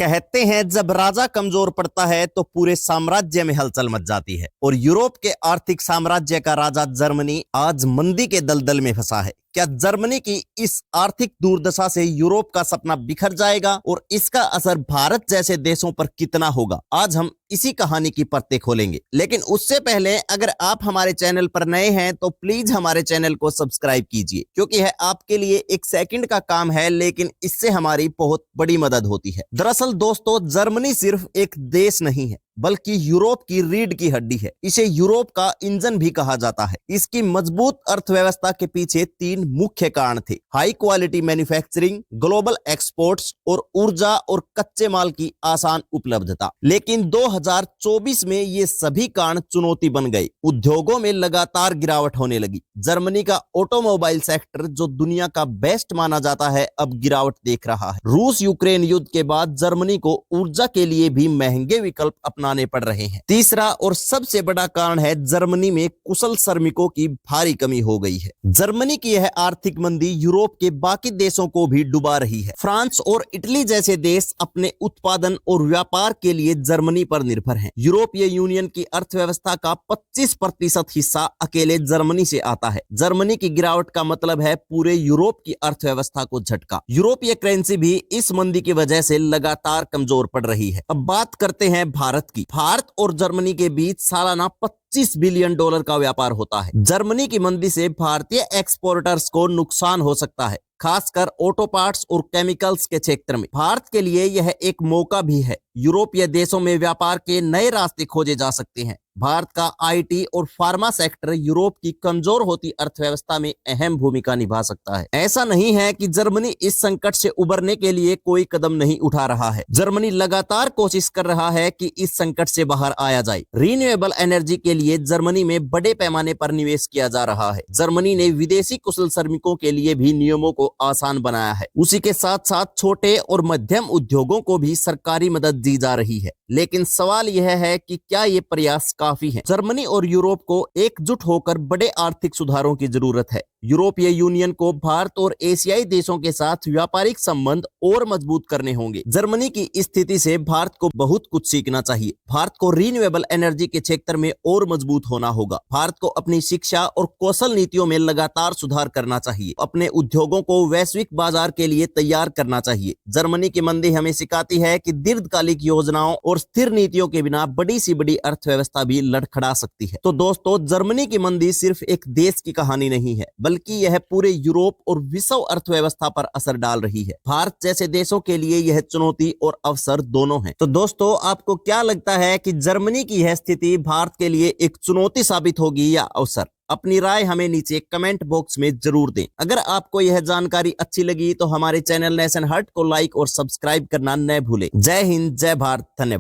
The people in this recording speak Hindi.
कहते हैं जब राजा कमजोर पड़ता है तो पूरे साम्राज्य में हलचल मच जाती है। और यूरोप के आर्थिक साम्राज्य का राजा जर्मनी आज मंदी के दलदल में फंसा है। क्या जर्मनी की इस आर्थिक दुर्दशा से यूरोप का सपना बिखर जाएगा और इसका असर भारत जैसे देशों पर कितना होगा? आज हम इसी कहानी की परतें खोलेंगे। लेकिन उससे पहले अगर आप हमारे चैनल पर नए हैं तो प्लीज हमारे चैनल को सब्सक्राइब कीजिए, क्योंकि यह आपके लिए एक सेकंड का काम है, लेकिन इससे हमारी बहुत बड़ी मदद होती है। दरअसल दोस्तों, जर्मनी सिर्फ एक देश नहीं है बल्कि यूरोप की रीढ़ की हड्डी है। इसे यूरोप का इंजन भी कहा जाता है। इसकी मजबूत अर्थव्यवस्था के पीछे तीन मुख्य कारण थे: high quality manufacturing, global exports और ऊर्जा और कच्चे माल की आसान उपलब्धता। लेकिन 2024 में ये सभी कारण चुनौती बन गए। उद्योगों में लगातार गिरावट होने लगी। जर्मनी का ऑटोमोबाइल सेक्टर, जो दुनिया का बेस्ट माना जाता है, अब गिरावट देख रहा है। रूस यूक्रेन युद्ध के बाद जर्मनी को ऊर्जा के लिए भी महंगे विकल्प अपनाने पड़ रहे हैं। तीसरा और सबसे बड़ा कारण है जर्मनी में कुशल श्रमिकों की भारी कमी हो गई है। जर्मनी की यह आर्थिक मंदी यूरोप के बाकी देशों को भी डुबा रही है। फ्रांस और इटली जैसे देश अपने उत्पादन और व्यापार के लिए जर्मनी पर निर्भर हैं। यूरोपीय यूनियन की अर्थव्यवस्था का 25% हिस्सा अकेले जर्मनी से आता है। जर्मनी की गिरावट का मतलब है पूरे यूरोप की अर्थव्यवस्था को झटका। यूरोपीय करेंसी भी इस मंदी की वजह से लगातार कमजोर पड़ रही है। अब बात करते हैं भारत की। भारत और जर्मनी के बीच सालाना $25 बिलियन का व्यापार होता है। जर्मनी की मंदी से भारतीय एक्सपोर्टर्स को नुकसान हो सकता है, खासकर ऑटो पार्ट्स और केमिकल्स के क्षेत्र में। भारत के लिए यह एक मौका भी है। यूरोपीय देशों में व्यापार के नए रास्ते खोजे जा सकते हैं। भारत का आईटी और फार्मा सेक्टर यूरोप की कमजोर होती अर्थव्यवस्था में अहम भूमिका निभा सकता है। ऐसा नहीं है कि जर्मनी इस संकट से उबरने के लिए कोई कदम नहीं उठा रहा है। जर्मनी लगातार कोशिश कर रहा है कि इस संकट से बाहर आया जाए। रिन्यूएबल एनर्जी के लिए जर्मनी में बड़े पैमाने पर निवेश किया जा रहा है। जर्मनी ने विदेशी कुशल श्रमिकों के लिए भी नियमों को आसान बनाया है। उसी के साथ साथ छोटे और मध्यम उद्योगों को भी सरकारी मदद दी जा रही है। लेकिन सवाल यह है कि क्या ये प्रयास काफी है? जर्मनी और यूरोप को एकजुट होकर बड़े आर्थिक सुधारों की जरूरत है। यूरोपीय यूनियन को भारत और एशियाई देशों के साथ व्यापारिक संबंध और मजबूत करने होंगे। जर्मनी की स्थिति से भारत को बहुत कुछ सीखना चाहिए। भारत को रिन्यूएबल एनर्जी के क्षेत्र में और मजबूत होना होगा। भारत को अपनी शिक्षा और कौशल नीतियों में लगातार सुधार करना चाहिए। अपने उद्योगों को वैश्विक बाजार के लिए तैयार करना चाहिए। जर्मनी की मंदी हमें सिखाती है कि दीर्घकालिक योजनाओं और स्थिर नीतियों के बिना बड़ी सी बड़ी अर्थव्यवस्था भी लड़खड़ा सकती है। तो दोस्तों, जर्मनी की मंदी सिर्फ एक देश की कहानी नहीं है, बल्कि यह पूरे यूरोप और विश्व अर्थव्यवस्था पर असर डाल रही है। भारत जैसे देशों के लिए यह चुनौती और अवसर दोनों है। तो दोस्तों, आपको क्या लगता है कि जर्मनी की यह स्थिति भारत के लिए एक चुनौती साबित होगी या अवसर? अपनी राय हमें नीचे कमेंट बॉक्स में जरूर दें। अगर आपको यह जानकारी अच्छी लगी तो हमारे चैनल नेशन हर्ट को लाइक और सब्सक्राइब करना न भूलें। जय हिंद, जय भारत, धन्यवाद।